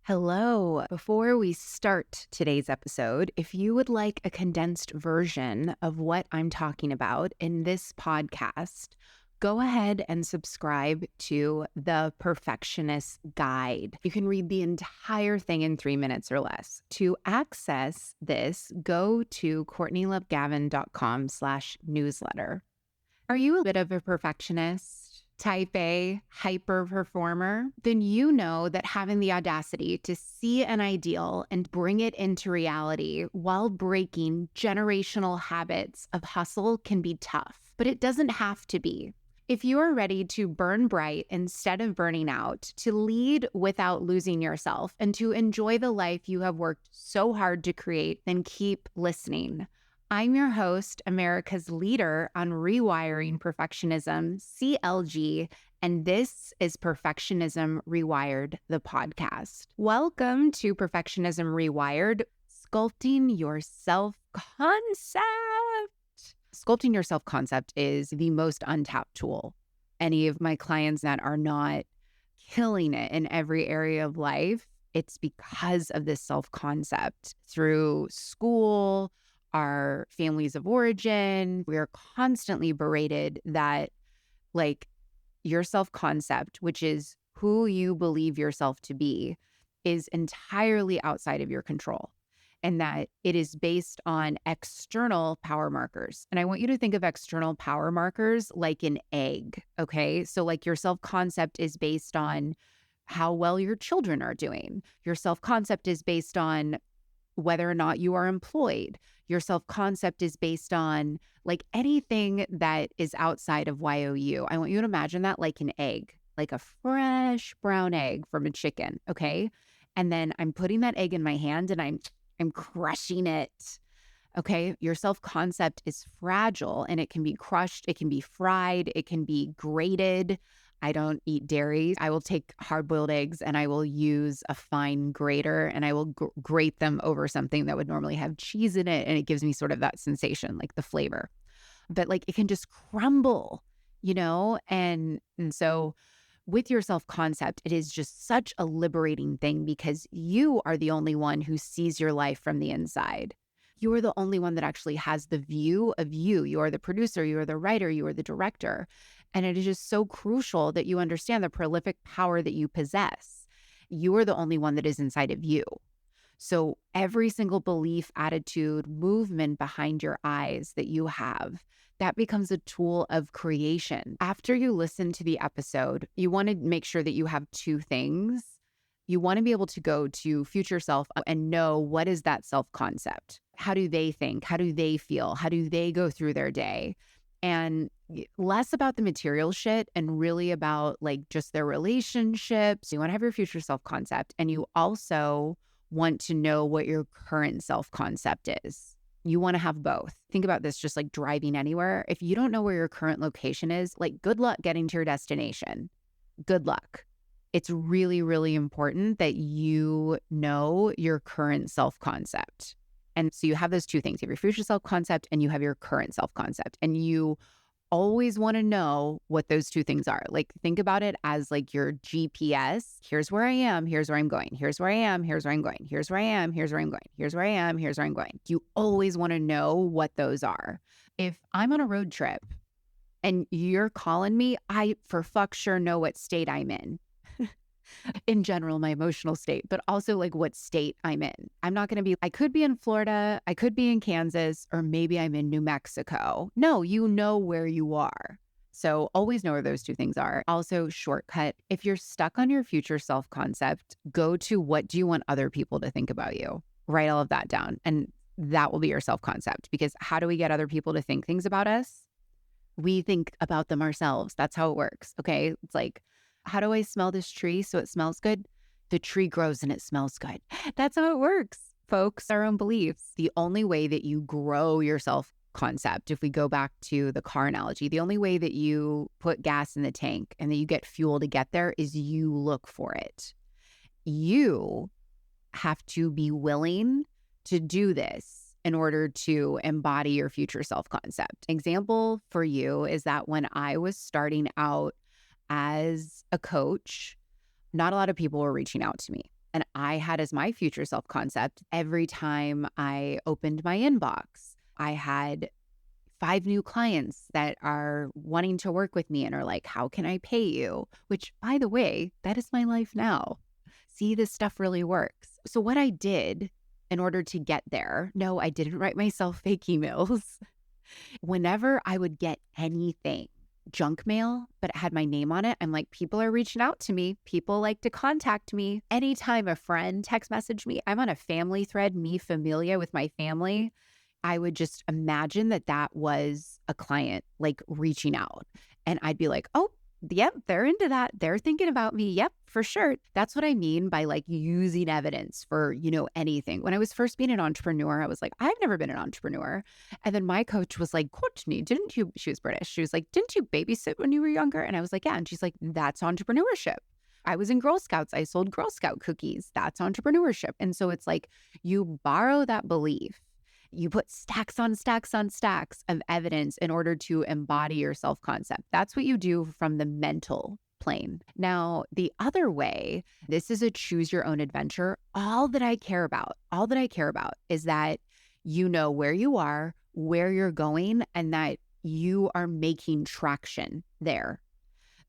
Hello. Before we start today's episode, if you would like a condensed version of what I'm talking about in this podcast, go ahead and subscribe to the Perfectionist Guide. You can read the entire thing in 3 minutes or less. To access this, go to CourtneyLoveGavin.com/newsletter. Are you a bit of a perfectionist? Type A, hyper performer? Then you know that having the audacity to see an ideal and bring it into reality while breaking generational habits of hustle can be tough, but it doesn't have to be. If you are ready to burn bright instead of burning out, to lead without losing yourself, and to enjoy the life you have worked so hard to create, then keep listening. I'm your host, America's leader on rewiring perfectionism, CLG, and this is Perfectionism Rewired, the podcast. Welcome to Perfectionism Rewired, Sculpting Your Self-Concept. Sculpting your self-concept is the most untapped tool. Any of my clients that are not killing it in every area of life, it's because of this self-concept. Through school, our families of origin, we are constantly berated that your self-concept, which is who you believe yourself to be, is entirely outside of your control, and that it is based on external power markers. And I want you to think of external power markers like an egg, okay? So your self-concept is based on how well your children are doing. Your self-concept is based on whether or not you are employed. Your self-concept is based on anything that is outside of YOU. I want you to imagine that like an egg, like a fresh brown egg from a chicken, okay? And then I'm putting that egg in my hand and I'm crushing it. Okay, your self-concept is fragile and it can be crushed, it can be fried, it can be grated. I don't eat dairy. I will take hard-boiled eggs and I will use a fine grater and I will grate them over something that would normally have cheese in it, and it gives me sort of that sensation, like the flavor. But it can just crumble, And so with your self-concept, it is just such a liberating thing because you are the only one who sees your life from the inside. You are the only one that actually has the view of you. You are the producer, you are the writer, you are the director. And it is just so crucial that you understand the prolific power that you possess. You are the only one that is inside of you. So every single belief, attitude, movement behind your eyes that you have, that becomes a tool of creation. After you listen to the episode, you want to make sure that you have two things. You want to be able to go to future self and know, what is that self-concept? How do they think? How do they feel? How do they go through their day? And less about the material shit and really about just their relationships. You want to have your future self-concept, and you also want to know what your current self-concept is. You want to have both. Think about this just like driving anywhere. If you don't know where your current location is, good luck getting to your destination. Good luck. It's really, really important that you know your current self-concept. And so you have those two things. You have your future self-concept and you have your current self-concept. And you always want to know what those two things are. Think about it as your GPS. Here's where I am. Here's where I'm going. Here's where I am. Here's where I'm going. Here's where I am. Here's where I'm going. Here's where I am. Here's where I'm going. You always want to know what those are. If I'm on a road trip and you're calling me, I for fuck sure know what state I'm in general, my emotional state, but also what state I'm in. I'm not going to I could be in Florida, I could be in Kansas, or maybe I'm in New Mexico. No, you know where you are. So always know where those two things are. Also, shortcut, if you're stuck on your future self-concept, go to what do you want other people to think about you? Write all of that down. And that will be your self-concept, because how do we get other people to think things about us? We think about them ourselves. That's how it works. Okay. It's how do I smell this tree so it smells good? The tree grows and it smells good. That's how it works, folks. Our own beliefs. The only way that you grow your self-concept, if we go back to the car analogy, the only way that you put gas in the tank and that you get fuel to get there is you look for it. You have to be willing to do this in order to embody your future self-concept. Example for you is that when I was starting out as a coach, not a lot of people were reaching out to me. And I had as my future self concept every time I opened my inbox, I had 5 new clients that are wanting to work with me and are like, how can I pay you? Which, by the way, that is my life now. See, this stuff really works. So what I did in order to get there, no, I didn't write myself fake emails. Whenever I would get anything, junk mail, but it had my name on it, I'm like, people are reaching out to me. People like to contact me. Anytime a friend text messaged me, I'm on a family thread, me familia with my family. I would just imagine that that was a client like reaching out. And I'd be like, oh, yep, they're into that. They're thinking about me. Yep, for sure. That's what I mean by like using evidence for, anything. When I was first being an entrepreneur, I was like, I've never been an entrepreneur. And then my coach was like, Courtney, she was British. She was like, didn't you babysit when you were younger? And I was like, yeah. And she's like, that's entrepreneurship. I was in Girl Scouts. I sold Girl Scout cookies. That's entrepreneurship. And so it's like you borrow that belief. You put stacks on stacks on stacks of evidence in order to embody your self-concept. That's what you do from the mental plane. Now, the other way, this is a choose your own adventure. All that I care about is that you know where you are, where you're going, and that you are making traction there.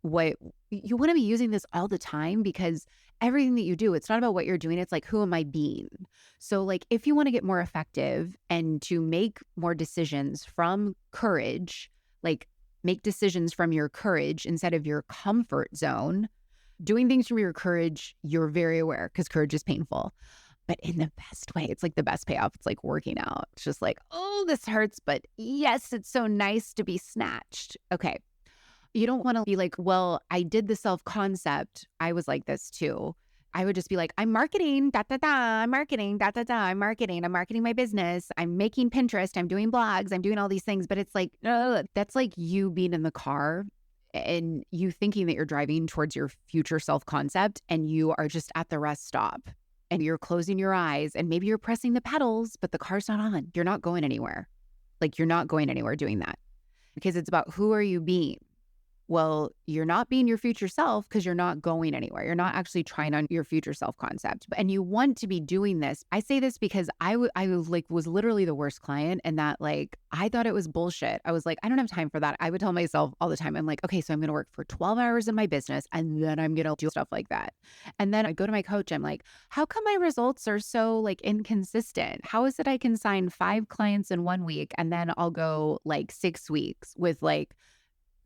What you want to be using this all the time, because everything that you do, it's not about what you're doing. It's like, who am I being? So like, if you want to get more effective and to make more decisions from courage, like make decisions from your courage instead of your comfort zone, doing things from your courage, you're very aware because courage is painful, but in the best way. It's like the best payoff. It's like working out. It's just like, oh, this hurts, but yes, it's so nice to be snatched. Okay. You don't want to be like, well, I did the self-concept. I was like this too. I would just be like, I'm marketing, da, da, da, I'm marketing, da, da, da, I'm marketing my business. I'm making Pinterest. I'm doing blogs. I'm doing all these things. But it's like, that's like you being in the car and you thinking that you're driving towards your future self-concept and you are just at the rest stop and you're closing your eyes and maybe you're pressing the pedals, but the car's not on. You're not going anywhere. Like you're not going anywhere doing that because it's about who are you being? Well, you're not being your future self because you're not going anywhere. You're not actually trying on your future self concept. And you want to be doing this. I say this because I was literally the worst client, and that like, I thought it was bullshit. I was like, I don't have time for that. I would tell myself all the time, I'm like, okay, so I'm going to work for 12 hours in my business and then I'm going to do stuff like that. And then I go to my coach. I'm like, how come my results are so like inconsistent? How is it I can sign 5 clients in 1 week and then I'll go like 6 weeks with like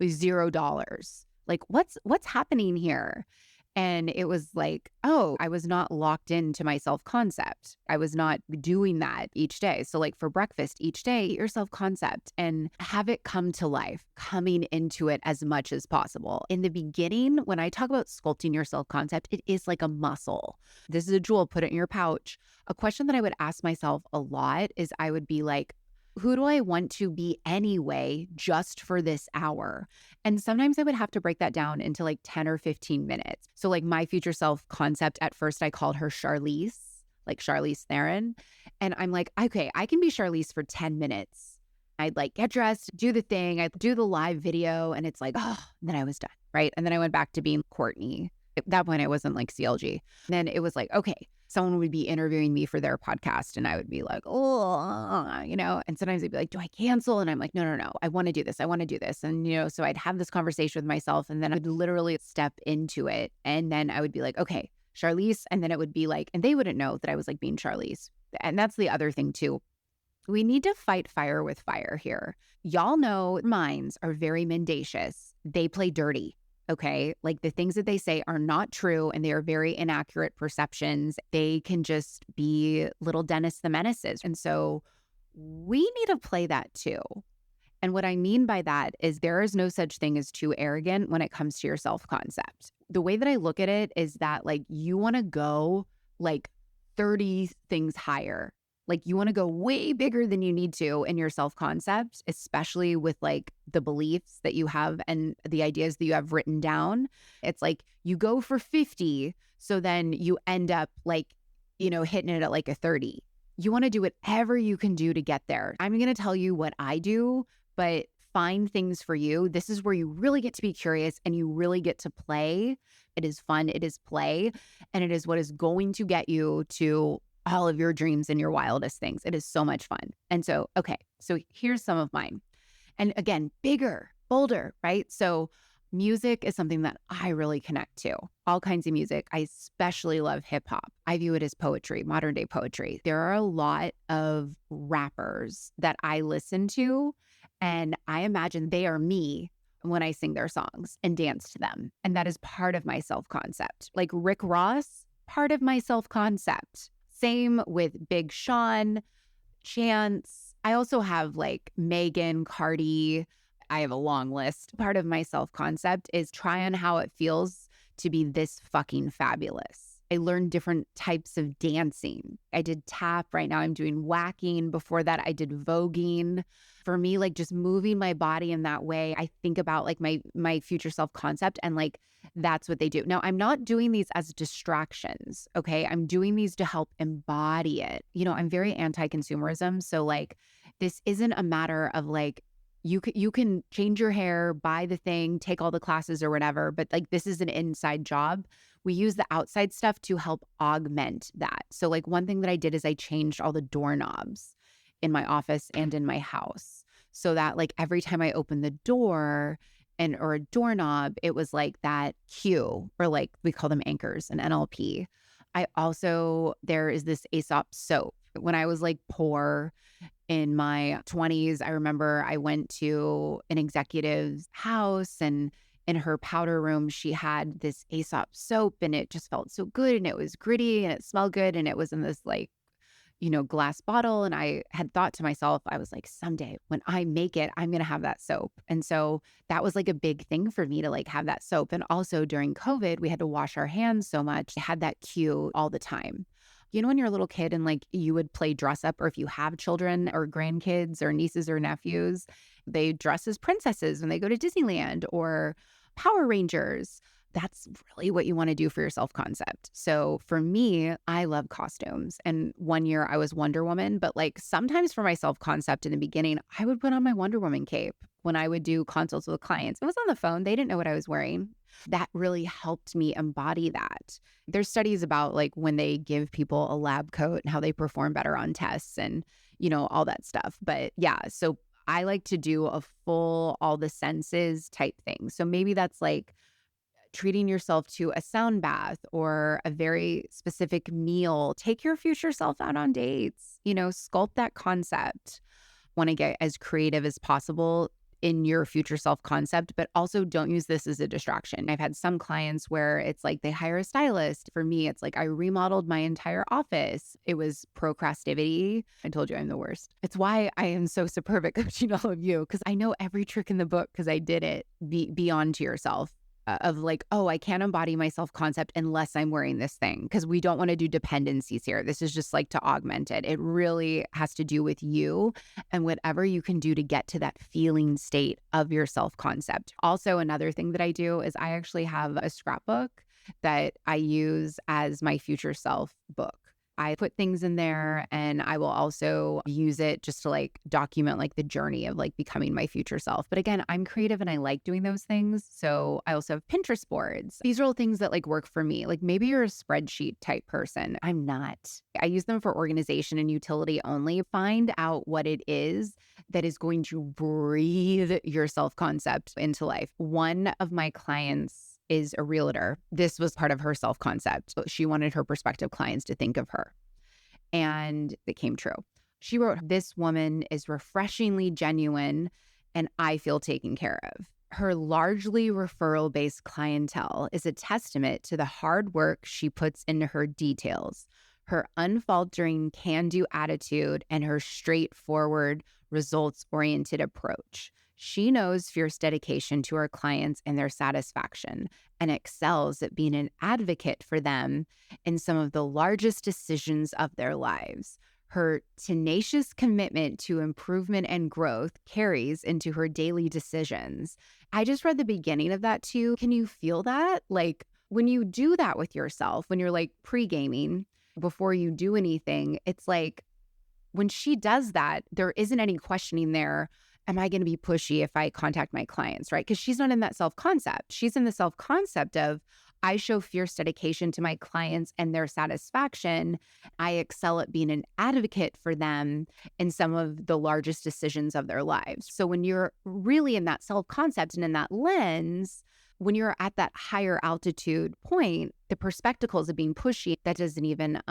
$0. Like, what's happening here? And it was like, oh, I was not locked into my self-concept. I was not doing that each day. So like for breakfast each day, eat your self-concept and have it come to life, coming into it as much as possible. In the beginning, when I talk about sculpting your self-concept, it is like a muscle. This is a jewel, put it in your pouch. A question that I would ask myself a lot is I would be like, who do I want to be anyway, just for this hour? And sometimes I would have to break that down into like 10 or 15 minutes. So like my future self concept, at first I called her Charlize, like Charlize Theron. And I'm like, okay, I can be Charlize for 10 minutes. I'd like get dressed, do the thing, I'd do the live video, and it's like, oh, and then I was done, right? And then I went back to being Courtney. At that point, I wasn't like CLG. And then it was like, okay, someone would be interviewing me for their podcast and I would be like, oh, and sometimes they'd be like, do I cancel? And I'm like, no, I want to do this. And, so I'd have this conversation with myself and then I'd literally step into it. And then I would be like, okay, Charlize. And then it would be like, and they wouldn't know that I was like being Charlize. And that's the other thing too. We need to fight fire with fire here. Y'all know minds are very mendacious. They play dirty. Okay, like the things that they say are not true and they are very inaccurate perceptions. They can just be little Dennis the Menaces. And so we need to play that too. And what I mean by that is there is no such thing as too arrogant when it comes to your self-concept. The way that I look at it is that like you want to go like 30 things higher. Like you want to go way bigger than you need to in your self-concept, especially with like the beliefs that you have and the ideas that you have written down. It's like you go for 50, so then you end up like, hitting it at like a 30. You want to do whatever you can do to get there. I'm going to tell you what I do, but find things for you. This is where you really get to be curious and you really get to play It is fun. It is play. And it is what is going to get you to all of your dreams and your wildest things. It is so much fun. And so, okay, so here's some of mine. And again, bigger, bolder, right? So music is something that I really connect to. All kinds of music. I especially love hip hop. I view it as poetry, modern day poetry. There are a lot of rappers that I listen to, and I imagine they are me when I sing their songs and dance to them. And that is part of my self-concept. Like Rick Ross, part of my self-concept. Same with Big Sean, Chance. I also have like Megan, Cardi. I have a long list. Part of my self-concept is try on how it feels to be this fucking fabulous. I learned different types of dancing. I did tap. Right now I'm doing whacking. Before that, I did voguing. For me, like just moving my body in that way, I think about like my future self-concept, and like that's what they do. Now, I'm not doing these as distractions, okay? I'm doing these to help embody it. You know, I'm very anti-consumerism. So like this isn't a matter of like, you can change your hair, buy the thing, take all the classes or whatever, but like this is an inside job. We use the outside stuff to help augment that. So like one thing that I did is I changed all the doorknobs in my office and in my house so that like every time I opened the door or a doorknob, it was like that cue, or like we call them anchors in NLP. There is this Aesop soap. When I was like poor in my 20s, I remember I went to an executive's house, and in her powder room, she had this Aesop soap, and it just felt so good, and it was gritty and it smelled good, and it was in this like, glass bottle. And I had thought to myself, I was like, someday when I make it, I'm going to have that soap. And so that was like a big thing for me to like have that soap. And also during COVID, we had to wash our hands so much. I had that cue all the time. You know, when you're a little kid and like you would play dress up, or if you have children or grandkids or nieces or nephews, they dress as princesses when they go to Disneyland, or Power Rangers. That's really what you want to do for your self-concept. So for me, I love costumes. And one year I was Wonder Woman, but like sometimes for my self-concept in the beginning, I would put on my Wonder Woman cape when I would do consults with clients. It was on the phone. They didn't know what I was wearing. That really helped me embody that. There's studies about like when they give people a lab coat and how they perform better on tests and, all that stuff. But yeah, so I like to do a full, all the senses type thing. So maybe that's like treating yourself to a sound bath or a very specific meal. Take your future self out on dates, sculpt that concept. Want to get as creative as possible in your future self concept, but also don't use this as a distraction. I've had some clients where it's like they hire a stylist. For me, it's like I remodeled my entire office. It was procrastivity. I told you I'm the worst. It's why I am so superb at coaching all of you, because I know every trick in the book because I did it. Be on to yourself. Of like, oh, I can't embody my self-concept unless I'm wearing this thing, because we don't want to do dependencies here. This is just like to augment it. It really has to do with you and whatever you can do to get to that feeling state of your self-concept. Also, another thing that I do is I actually have a scrapbook that I use as my future self book. I put things in there, and I will also use it just to like document like the journey of like becoming my future self. But again, I'm creative and I like doing those things. So I also have Pinterest boards. These are all things that like work for me. Like maybe you're a spreadsheet type person. I'm not. I use them for organization and utility only. Find out what it is that is going to breathe your self-concept into life. One of my clients is a realtor. This was part of her self-concept. She wanted her prospective clients to think of her. And it came true. She wrote, "This woman is refreshingly genuine and I feel taken care of." Her largely referral-based clientele is a testament to the hard work she puts into her details, her unfaltering can-do attitude, and her straightforward, results-oriented approach. She knows fierce dedication to her clients and their satisfaction, and excels at being an advocate for them in some of the largest decisions of their lives. Her tenacious commitment to improvement and growth carries into her daily decisions. I just read the beginning of that too. Can you feel that? Like when you do that with yourself, when you're like pre-gaming before you do anything, it's like when she does that, there isn't any questioning there. Am I going to be pushy if I contact my clients, right? Because she's not in that self-concept. She's in the self-concept of, I show fierce dedication to my clients and their satisfaction. I excel at being an advocate for them in some of the largest decisions of their lives. So when you're really in that self-concept and in that lens, when you're at that higher altitude point, the perspectives of being pushy, that doesn't even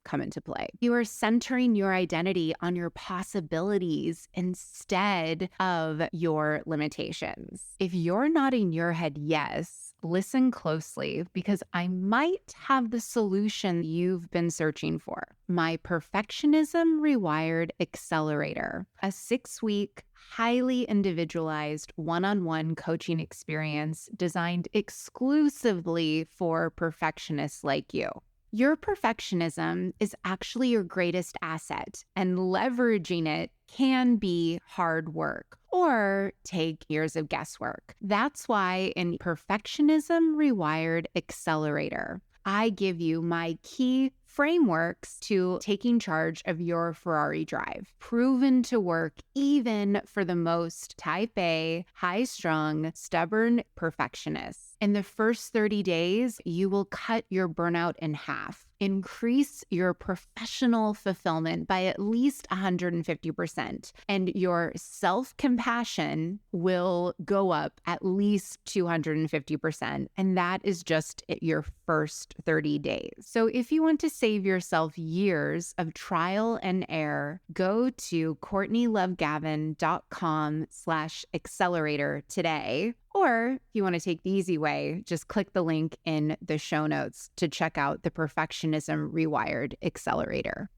come into play. You are centering your identity on your possibilities instead of your limitations. If you're nodding your head yes, listen closely because I might have the solution you've been searching for. My Perfectionism Rewired Accelerator, a 6-week, highly individualized one-on-one coaching experience designed exclusively for perfectionists like you. Your perfectionism is actually your greatest asset, and leveraging it can be hard work or take years of guesswork. That's why in Perfectionism Rewired Accelerator, I give you my key frameworks to taking charge of your Ferrari drive, proven to work even for the most type A, high-strung, stubborn perfectionists. In the first 30 days, you will cut your burnout in half, increase your professional fulfillment by at least 150%, and your self-compassion will go up at least 250%. And that is just your first 30 days. So if you want to save yourself years of trial and error, go to CourtneyLoveGavin.com/accelerator today. Or if you want to take the easy way, just click the link in the show notes to check out the Perfectionism Rewired Accelerator.